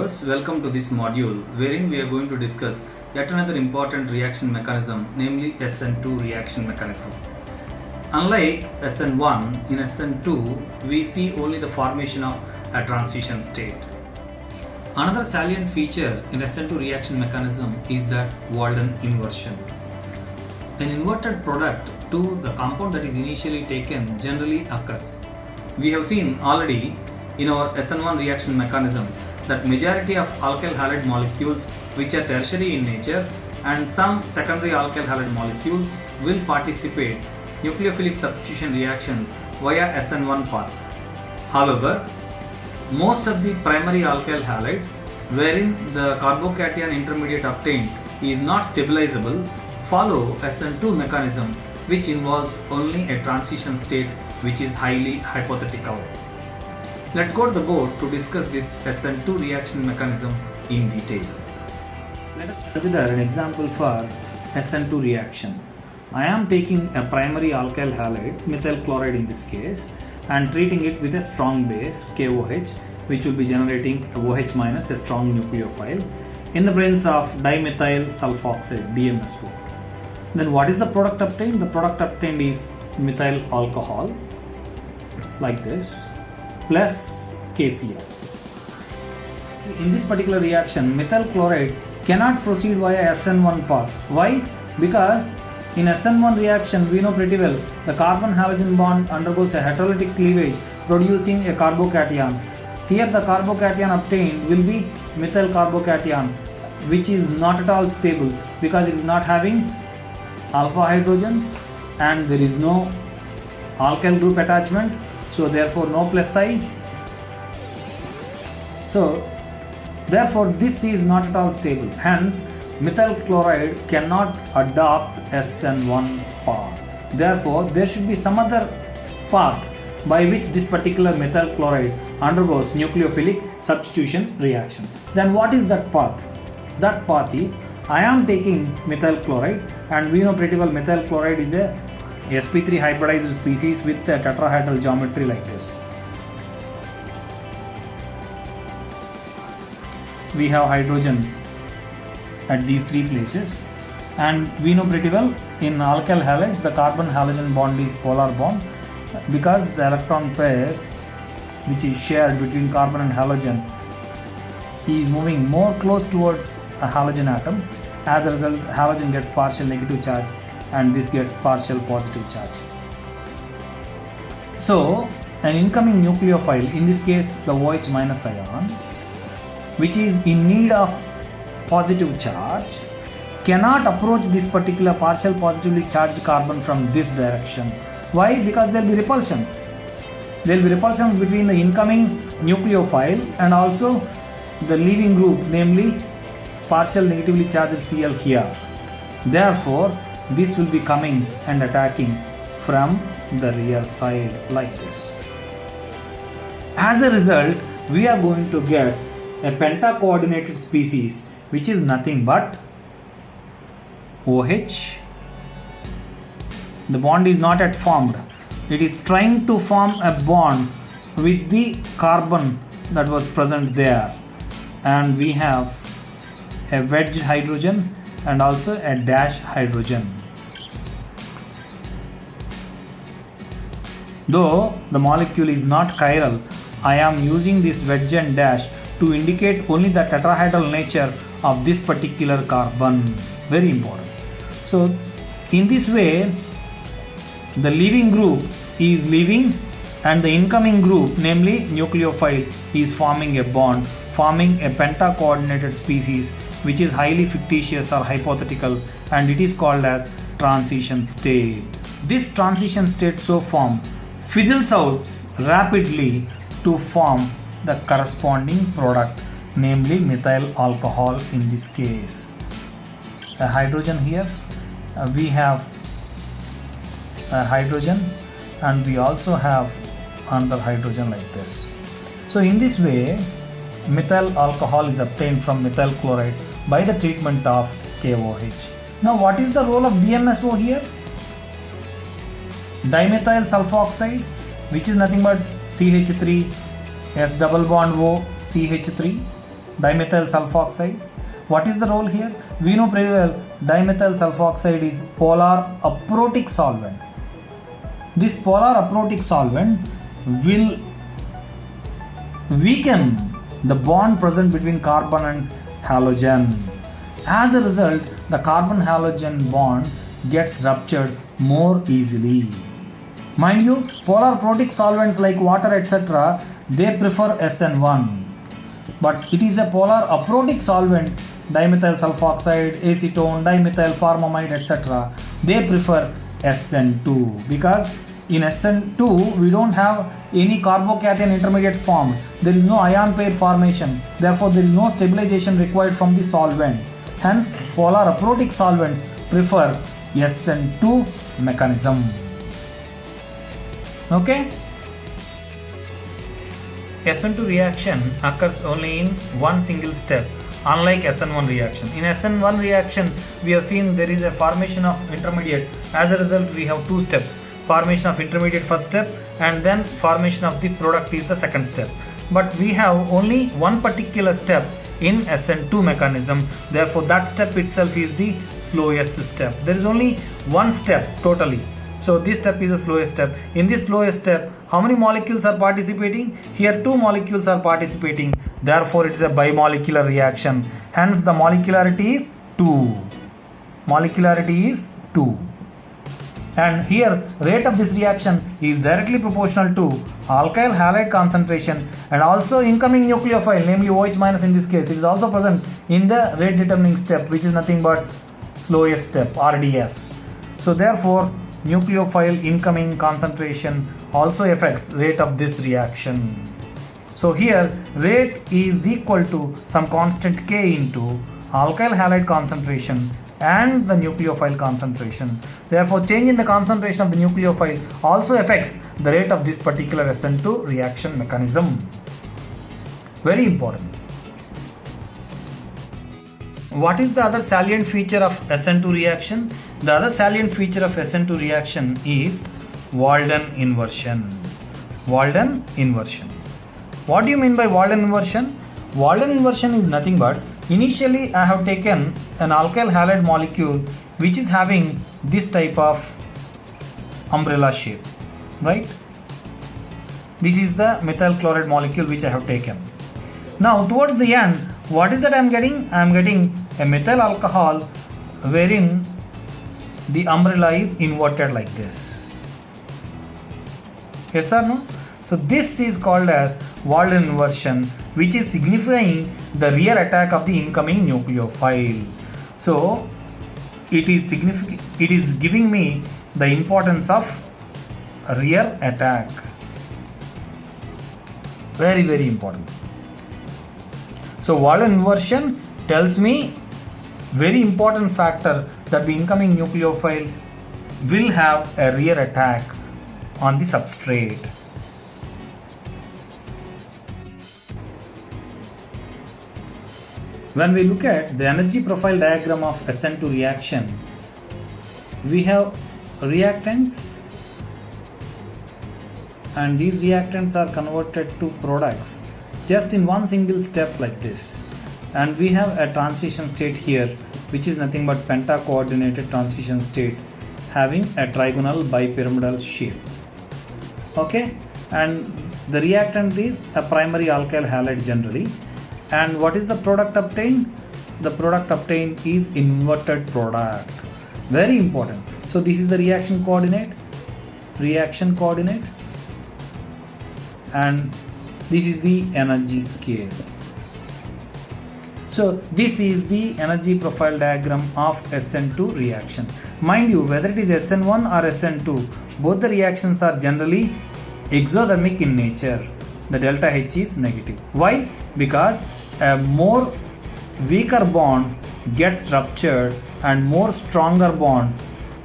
viewers, welcome to this module wherein we are going to discuss yet another important reaction mechanism, namely SN2 reaction mechanism. Unlike SN1, in SN2 we see only the formation of a transition state. Another salient feature in SN2 reaction mechanism is that Walden inversion. An inverted product to the compound that is initially taken generally occurs. We have seen already in our SN1 reaction mechanism that majority of alkyl halide molecules which are tertiary in nature and some secondary alkyl halide molecules will participate nucleophilic substitution reactions via SN1 path. However, most of the primary alkyl halides wherein the carbocation intermediate obtained is not stabilizable follow SN2 mechanism, which involves only a transition state which is highly hypothetical. Let's go to the board to discuss this SN2 reaction mechanism in detail. Let us consider an example for SN2 reaction. I am taking a primary alkyl halide, methyl chloride in this case, and treating it with a strong base KOH, which will be generating a OH minus, a strong nucleophile, in the presence of dimethyl sulfoxide, DMSO. Then what is the product obtained? The product obtained is methyl alcohol, like this, plus KCl. In this particular reaction, methyl chloride cannot proceed via SN1 path. Why? Because in SN1 reaction, we know pretty well the carbon halogen bond undergoes a heterolytic cleavage producing a carbocation. Here the carbocation obtained will be methyl carbocation, which is not at all stable because it is not having alpha hydrogens and there is no alkyl group attachment, so therefore no plus I. So therefore this is not at all stable, hence methyl chloride cannot adopt SN1 path. Therefore there should be some other path by which this particular methyl chloride undergoes nucleophilic substitution reaction. Then what is that path? That path is, I am taking methyl chloride, and we know pretty well methyl chloride is a sp3 hybridized species with a tetrahedral geometry like this. We have hydrogens at these three places, and we know pretty well in alkyl halides the carbon halogen bond is polar bond because the electron pair which is shared between carbon and halogen is moving more close towards a halogen atom. As a result, halogen gets partial negative charge and this gets partial positive charge. So an incoming nucleophile, in this case the OH minus ion, which is in need of positive charge, cannot approach this particular partial positively charged carbon from this direction. Why? Because there will be repulsions. There will be repulsions between the incoming nucleophile and also the leaving group, namely partial negatively charged Cl here. Therefore, this will be coming and attacking from the rear side like this. As a result, we are going to get a penta-coordinated species which is nothing but OH. The bond is not yet formed. It is trying to form a bond with the carbon that was present there. And we have a wedge hydrogen and also a dash hydrogen. Though the molecule is not chiral, I am using this wedge and dash to indicate only the tetrahedral nature of this particular carbon. Very important. So in this way, the leaving group is leaving and the incoming group, namely nucleophile, is forming a bond, forming a penta-coordinated species which is highly fictitious or hypothetical, and it is called as transition state. This transition state so formed fizzles out rapidly to form the corresponding product, namely methyl alcohol in this case. A hydrogen here, we have a hydrogen and we also have another hydrogen like this. So in this way, methyl alcohol is obtained from methyl chloride by the treatment of KOH. Now what is the role of DMSO here? Dimethyl sulfoxide, which is nothing but CH3 S double bond O CH3 dimethyl sulfoxide. What is the role here? We know pretty well dimethyl sulfoxide is polar aprotic solvent. This polar aprotic solvent will weaken the bond present between carbon and halogen. As a result, the carbon halogen bond gets ruptured more easily. Mind you, polar aprotic solvents like water etc., they prefer SN1. But it is a polar aprotic solvent, dimethyl sulfoxide, acetone, dimethyl formamide etc., they prefer SN2, because in SN2 we don't have any carbocation intermediate formed. There is no ion pair formation. Therefore, there is no stabilization required from the solvent. Hence, polar aprotic solvents prefer SN2 mechanism. Okay? SN2 reaction occurs only in one single step, unlike SN1 reaction. In SN1 reaction, we have seen there is a formation of intermediate. As a result, we have two steps. Formation of intermediate first step, and then formation of the product is the second step. But we have only one particular step in SN2 mechanism. Therefore, that step itself is the slowest step. There is only one step totally. So this step is the slowest step. In this slowest step, how many molecules are participating? Here 2 molecules are participating. Therefore, it is a bimolecular reaction. Hence, the molecularity is 2. Molecularity is 2. And here rate of this reaction is directly proportional to alkyl halide concentration and also incoming nucleophile, namely OH minus in this case. It is also present in the rate determining step, which is nothing but slowest step, RDS. So therefore, nucleophile incoming concentration also affects rate of this reaction. So here rate is equal to some constant K into alkyl halide concentration and the nucleophile concentration. Therefore, change in the concentration of the nucleophile also affects the rate of this particular SN2 reaction mechanism. Very important. What is the other salient feature of SN2 reaction? The other salient feature of SN2 reaction is Walden inversion. Walden inversion. What do you mean by Walden inversion? Walden inversion is nothing but, initially I have taken an alkyl halide molecule which is having this type of umbrella shape, right? This is the methyl chloride molecule which I have taken. Now towards the end, what is that I am getting? I am getting a methyl alcohol wherein the umbrella is inverted like this. Yes or no? So this is called as Walden inversion, which is signifying the rear attack of the incoming nucleophile. So it is significant. It is giving me the importance of rear attack. Very, very important. So Walden inversion tells me very important factor that the incoming nucleophile will have a rear attack on the substrate. When we look at the energy profile diagram of SN2 reaction, we have reactants, and these reactants are converted to products just in one single step like this. And we have a transition state here, which is nothing but penta-coordinated transition state having a trigonal bipyramidal shape. Okay, and the reactant is a primary alkyl halide generally. And what is the product obtained? The product obtained is inverted product. Very important. So this is the reaction coordinate, and this is the energy scale. So this is the energy profile diagram of SN2 reaction. Mind you, whether it is SN1 or SN2, both the reactions are generally exothermic in nature. The delta H is negative. Why? Because a more weaker bond gets ruptured and more stronger bond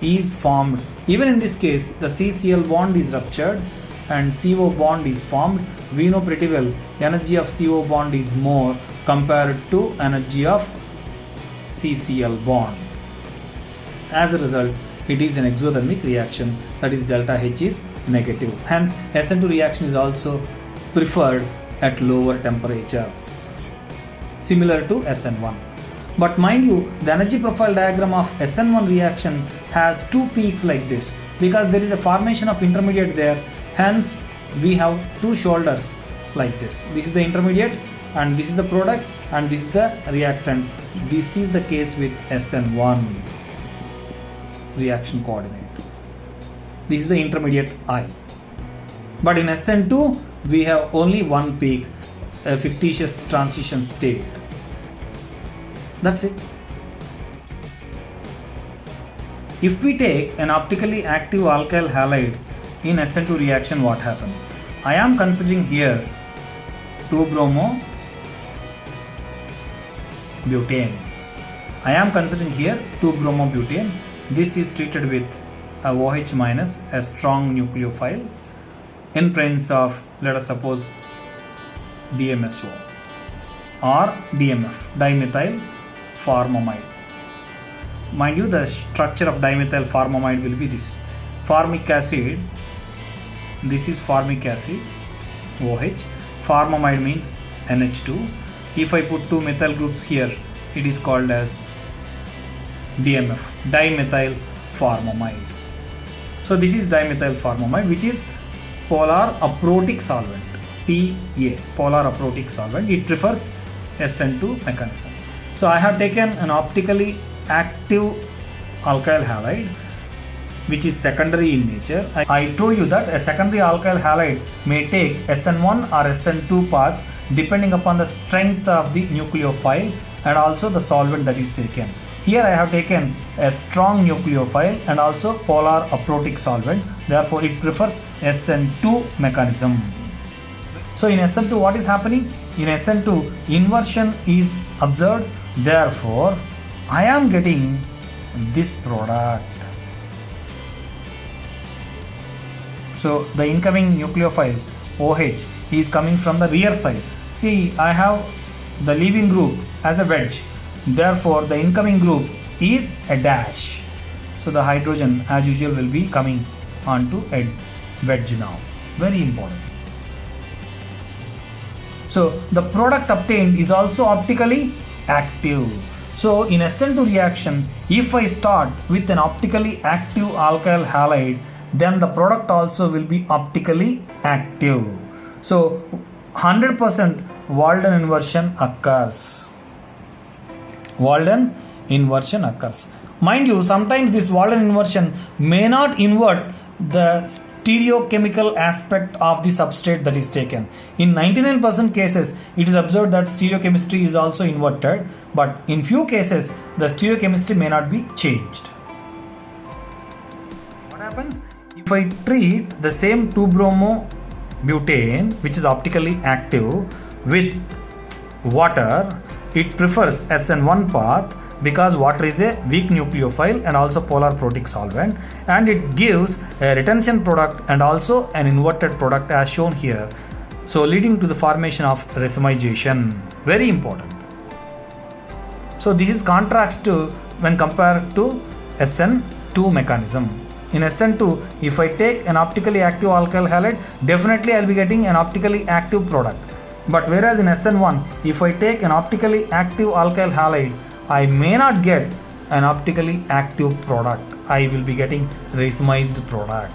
is formed. Even in this case, the CCl bond is ruptured and CO bond is formed. We know pretty well energy of CO bond is more compared to energy of CCl bond. As a result, it is an exothermic reaction, that is delta H is negative. Hence, SN2 reaction is also preferred at lower temperatures. similar to SN1. But mind you, the energy profile diagram of SN1 reaction has two peaks like this because there is a formation of intermediate there. Hence, we have two shoulders like this. This is the intermediate and this is the product and this is the reactant. This is the case with SN1 reaction coordinate. This is the intermediate I. But in SN2, we have only one peak, a fictitious transition state. That's it. If we take an optically active alkyl halide in SN2 reaction, what happens? I am considering here 2-bromo-butane. I am considering here 2-bromo-butane. This is treated with a OH minus, a strong nucleophile, in presence of, let us suppose, DMSO or DMF, dimethyl formamide. Mind you, the structure of dimethyl formamide will be this. Formic acid, this is formic acid, OH. Formamide means NH2. If I put two methyl groups here, it is called as DMF, dimethyl formamide. So this is dimethyl formamide, which is polar aprotic solvent, PA, polar aprotic solvent. It prefers SN2 mechanism. So I have taken an optically active alkyl halide which is secondary in nature. I told you that a secondary alkyl halide may take SN1 or SN2 paths depending upon the strength of the nucleophile and also the solvent that is taken. Here I have taken a strong nucleophile and also polar aprotic solvent. Therefore, it prefers SN2 mechanism. So in SN2, what is happening? In SN2, inversion is observed. Therefore, I am getting this product. So the incoming nucleophile OH is coming from the rear side. See, I have the leaving group as a wedge. Therefore, the incoming group is a dash. So the hydrogen as usual will be coming onto a wedge now. Very important. So the product obtained is also optically active. So in SN2 reaction, if I start with an optically active alkyl halide, then the product also will be optically active. So 100% Walden inversion occurs. Walden inversion occurs. Mind you, sometimes this Walden inversion may not invert the stereochemical aspect of the substrate that is taken. In 99% cases, it is observed that stereochemistry is also inverted, but in few cases, the stereochemistry may not be changed. What happens? If I treat the same 2-bromo-butane, which is optically active, with water, it prefers SN1 path because water is a weak nucleophile and also polar protic solvent, and it gives a retention product and also an inverted product as shown here, so leading to the formation of racemization. Very important. So this is contrast to when compared to SN2 mechanism. In SN2, if I take an optically active alkyl halide, definitely I will be getting an optically active product. But whereas in SN1, if I take an optically active alkyl halide, I may not get an optically active product. I will be getting racemized product.